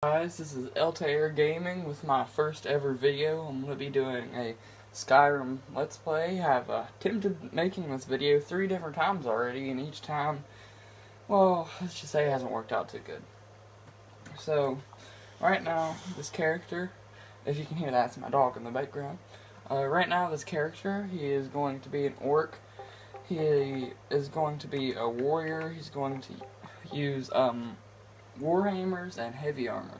Guys, this is Altair Gaming with my first ever video. I'm going to be doing a Skyrim Let's Play. I've attempted making this video 3 different times already, and each time, well, let's just say it hasn't worked out too good. So, right now, this character, if you can hear that's my dog in the background. Right now, this character, he is going to be an orc. He is going to be a warrior. He's going to use, warhammers and heavy armor,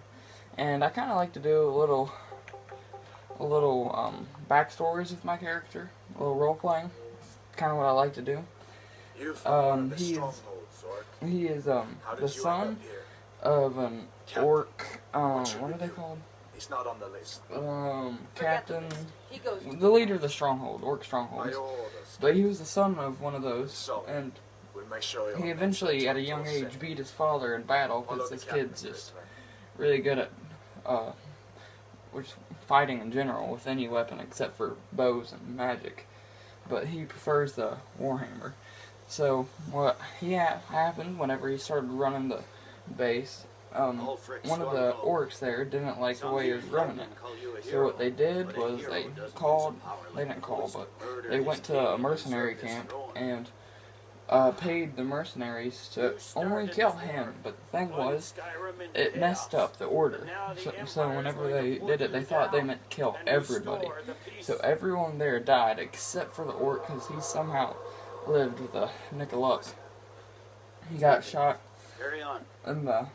and I kind of like to do a little backstories with my character, a little role playing. Kind of what I like to do. He is the son of an orc. What are they called? He's not on the list. Captain, the leader of the stronghold, orc strongholds. But he was the son of one of those, and he eventually, at a young age, beat his father in battle because this kid's just really good at fighting in general with any weapon except for bows and magic. But he prefers the warhammer. So what happened whenever he started running the base, one of the orcs there didn't like the way he was running it. So what they did was they went to a mercenary camp and paid the mercenaries to only kill him, but the thing was, it messed up the order. So whenever they did it, they thought they meant kill everybody. So everyone there died except for the orc, because he somehow lived with a nick of luck. He got shot in the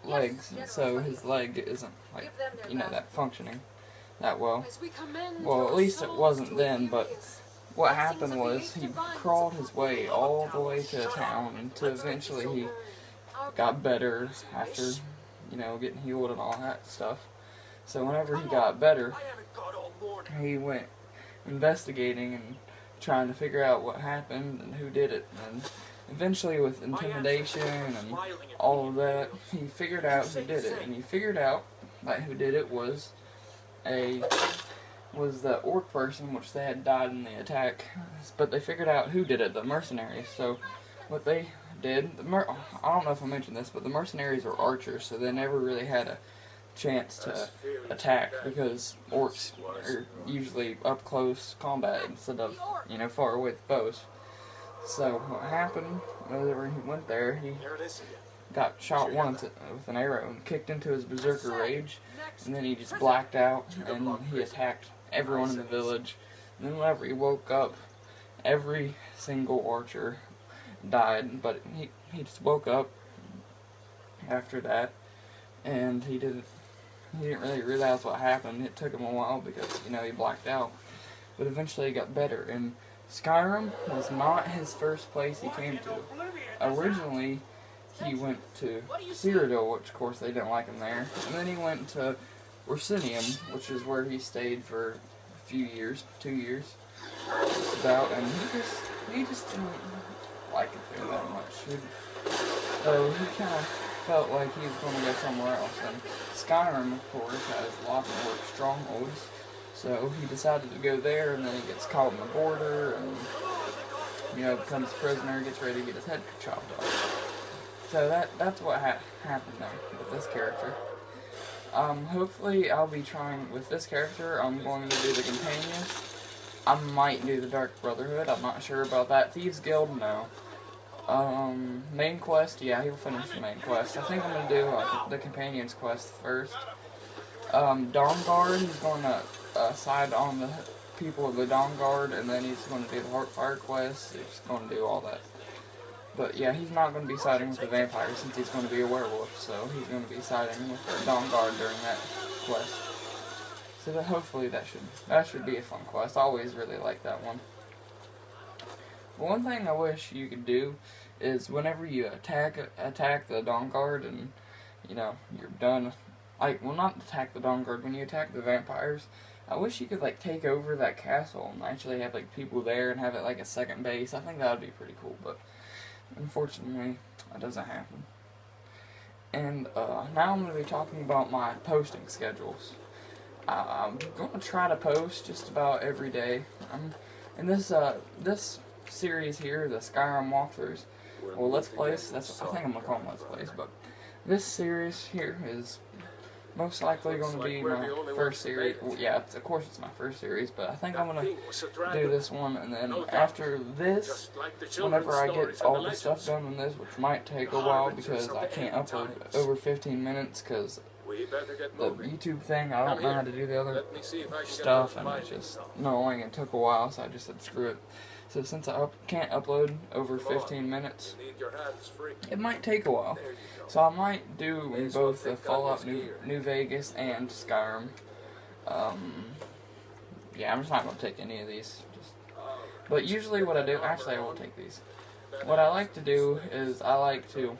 legs, so his leg isn't, like, that functioning that well. Well, at least it wasn't then, but what happened was he crawled his way all the way to town until eventually he got better after, getting healed and all that stuff. So whenever he got better, he went investigating and trying to figure out what happened and who did it. And eventually, with intimidation and all of that, he figured out who did it. And he figured out that who did it was the orc person, which they had died in the attack, but they figured out who did it, the mercenaries. So what they did, I don't know if I mentioned this, but the mercenaries were archers, so they never really had a chance to attack, because orcs are usually up close combat instead of, far away with bows. So what happened, whenever he went there, he got shot once with an arrow and kicked into his berserker rage, and then he just blacked out and he attacked everyone in the village. And then whenever he woke up, every single archer died, but he just woke up after that, and he didn't really realize what happened. It took him a while because, he blacked out, but eventually he got better. And Skyrim was not his first place he came to. Originally, he went to Cyrodiil, which of course they didn't like him there, and then he went to Orsinium, which is where he stayed for a few years, 2 years, just about, and he just didn't like it there that much. So he kind of felt like he was going to go somewhere else, and Skyrim, of course, has lots of orc strongholds, so he decided to go there, and then he gets caught in the border, and, becomes a prisoner, gets ready to get his head chopped off. So that's what happened there with this character. Hopefully I'll be trying with this character. I'm going to do the companions. I might do the Dark Brotherhood. I'm not sure about that. Thieves Guild, no. Main quest, yeah, he'll finish the main quest. I think I'm going to do the companions quest first. Dawn Guard, he's going to side on the people of the Dawn Guard, and then he's going to do the Heartfire quest. He's going to do all that. But yeah, he's not going to be siding with the vampires since he's going to be a werewolf, so he's going to be siding with the Dawn Guard during that quest. So hopefully that should be a fun quest. I always really like that one. One thing I wish you could do is whenever you attack the Dawn Guard and you're done, not attack the Dawn Guard, when you attack the vampires, I wish you could take over that castle and actually have people there and have it like a second base. I think that would be pretty cool, but unfortunately, that doesn't happen. And now I'm going to be talking about my posting schedules. I'm going to try to post just about every day. In this series here, the Skyrim walkthroughs, well, Let's Plays, I think I'm going to call them Let's Plays, but this series here is most likely going to be my first series. Well, yeah, of course it's my first series, but I think I'm going to do this one, and then after this, whenever I get all the stuff done on this, which might take a while because I can't upload over 15 minutes because the YouTube thing, I don't know how to do the other stuff, and it's just annoying and took a while, so I just said screw it. So since I can't upload over 15 minutes, it might take a while. So I might do both the Fallout New Vegas and Skyrim. Yeah, I'm just not going to take any of these. But usually what I do, actually I won't take these. What I like to do is I like to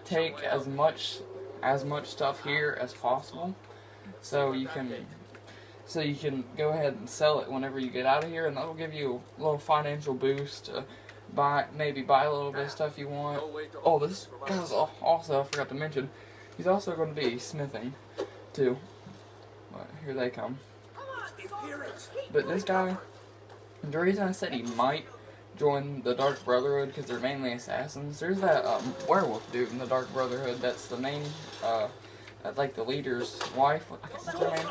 take as much stuff here as possible, so you can go ahead and sell it whenever you get out of here, and that'll give you a little financial boost to maybe buy a little bit of stuff you want. Oh, this guy's also, I forgot to mention, he's also going to be smithing too. But here they come. But this guy, the reason I said he might join the Dark Brotherhood, because they're mainly assassins. There's that werewolf dude in the Dark Brotherhood that's the main, like the leader's wife. What's her name?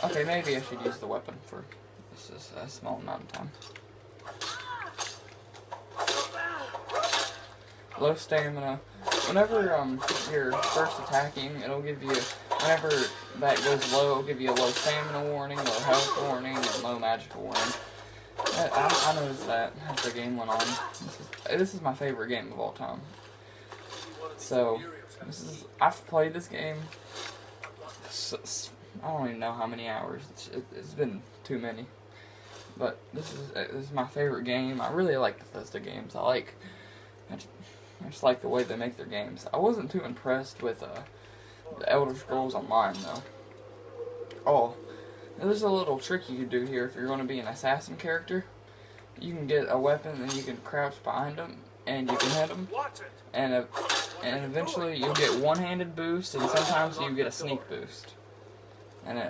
Okay, maybe I should use the weapon for just a small amount of time. Low stamina. Whenever you're first attacking, it'll give you, whenever that goes low, it'll give you a low stamina warning, low health warning, and low magical warning. I noticed that as the game went on. This is my favorite game of all time. So, I've played this game, I don't even know how many hours. It's been too many. But this is my favorite game. I really like Bethesda games. I just like the way they make their games. I wasn't too impressed with the Elder Scrolls Online though. Oh, there's a little trick you can do here if you're going to be an assassin character. You can get a weapon and you can crouch behind them and you can hit them, and eventually you'll get one-handed boost, and sometimes you get a sneak boost. And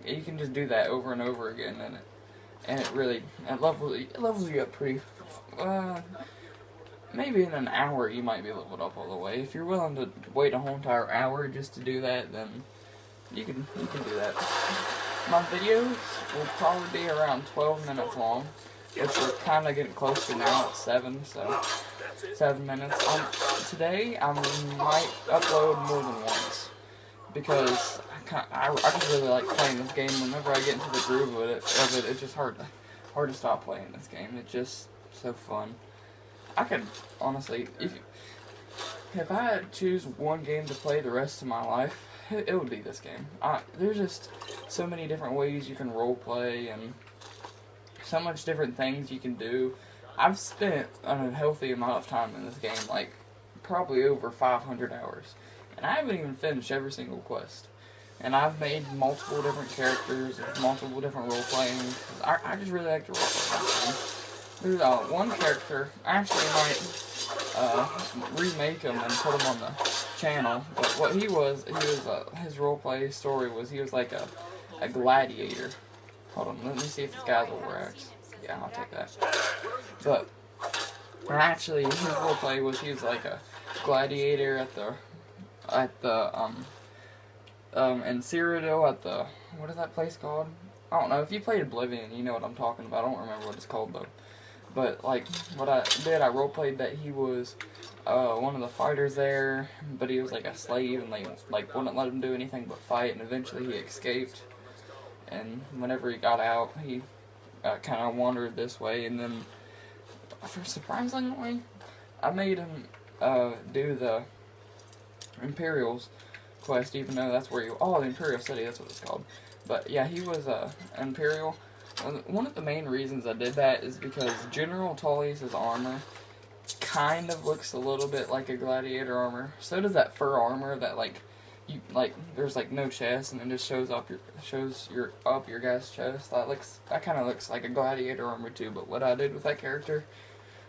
you can just do that over and over again, and it levels you up pretty. Maybe in an hour you might be leveled up all the way. If you're willing to wait a whole entire hour just to do that, then you can do that. My videos will probably be around 12 minutes long, which we're kind of getting close to now. It's 7, so 7 minutes. Today I might upload more than once because I just really like playing this game. Whenever I get into the groove of it, it's just hard to stop playing this game. It's just so fun. I could honestly, if I had to choose one game to play the rest of my life, it would be this game. There's just so many different ways you can roleplay and so much different things you can do. I've spent an unhealthy amount of time in this game, like probably over 500 hours, and I haven't even finished every single quest. And I've made multiple different characters, multiple different role-playing. I just really like to role-play this game. There's one character, I actually might remake him and put him on the channel, but what he was his roleplay story was he was like a gladiator. Hold on, let me see if this guy's overacts. Yeah, I'll take that. But actually, his roleplay was he was like a gladiator in Cyrodiil at the, what is that place called? I don't know. If you played Oblivion, you know what I'm talking about. I don't remember what it's called though. But like what I did, I roleplayed that he was one of the fighters there, but he was like a slave and like wouldn't let him do anything but fight, and eventually he escaped. And whenever he got out, he kind of wandered this way, and then surprisingly, I made him do the Imperial's quest, even though that's where the Imperial City, that's what it's called. But yeah, he was Imperial. One of the main reasons I did that is because General Tullius' armor kind of looks a little bit like a gladiator armor. So does that fur armor that there's like no chest and it just shows your guy's chest. That kind of looks like a gladiator armor too. But what I did with that character,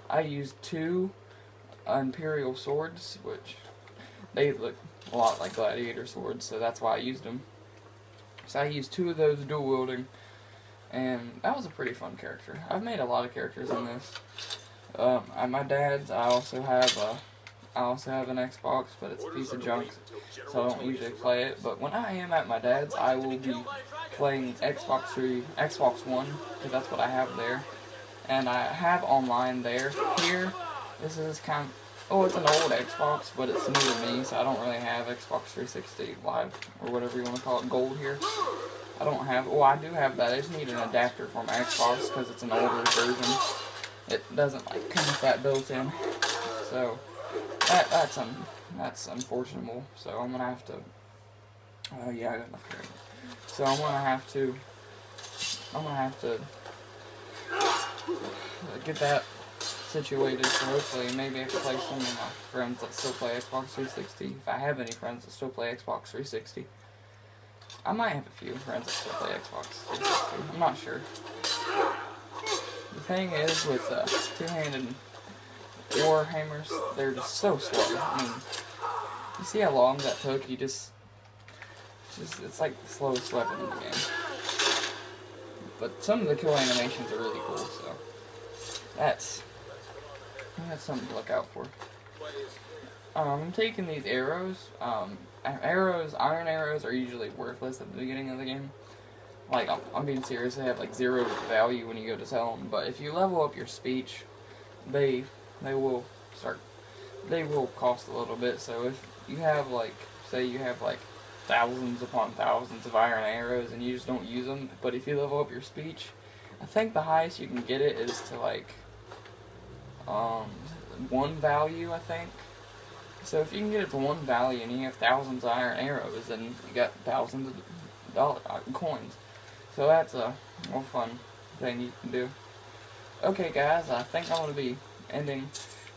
I used 2 Imperial swords, which they look a lot like gladiator swords, so that's why I used them. So I used 2 of those dual wielding, and that was a pretty fun character. I've made a lot of characters in this. At my dad's, I also have I also have an Xbox, but it's a piece of junk, so I don't usually play it. But when I am at my dad's, I will be playing Xbox One, because that's what I have there. And I have online there. Here, this is kind of, oh, it's an old Xbox, but it's new to me, so I don't really have Xbox 360 Live, or whatever you want to call it, Gold here. I don't have, well, I do have that. I just need an adapter for my Xbox, because it's an older version. It doesn't, like, come with that built in. So, that's unfortunate. So I'm gonna have to, oh yeah, I got enough carrot. So I'm gonna have to get that situated, so hopefully maybe I can play some of my friends that still play Xbox 360. If I have any friends that still play Xbox 360. I might have a few friends that still play Xbox 360. I'm not sure. The thing is, with two-handed warhammers, they're just so slow. I mean, you see how long that took? It's like the slowest weapon in the game. But some of the kill animations are really cool, so that's something to look out for. I'm taking these arrows. Iron arrows are usually worthless at the beginning of the game. Like, I'm being serious, they have like 0 value when you go to sell them. But if you level up your speech, they will cost a little bit. So if you have, like, say you have like thousands upon thousands of iron arrows and you just don't use them, but if you level up your speech, I think the highest you can get it is to like 1 value, I think. So if you can get it to 1 value and you have thousands of iron arrows, then you got thousands of coins. So that's a more fun thing you can do. Okay guys, I think I'm going to be ending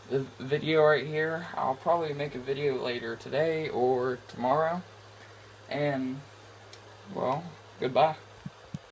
the video right here. I'll probably make a video later today or tomorrow. And, well, goodbye.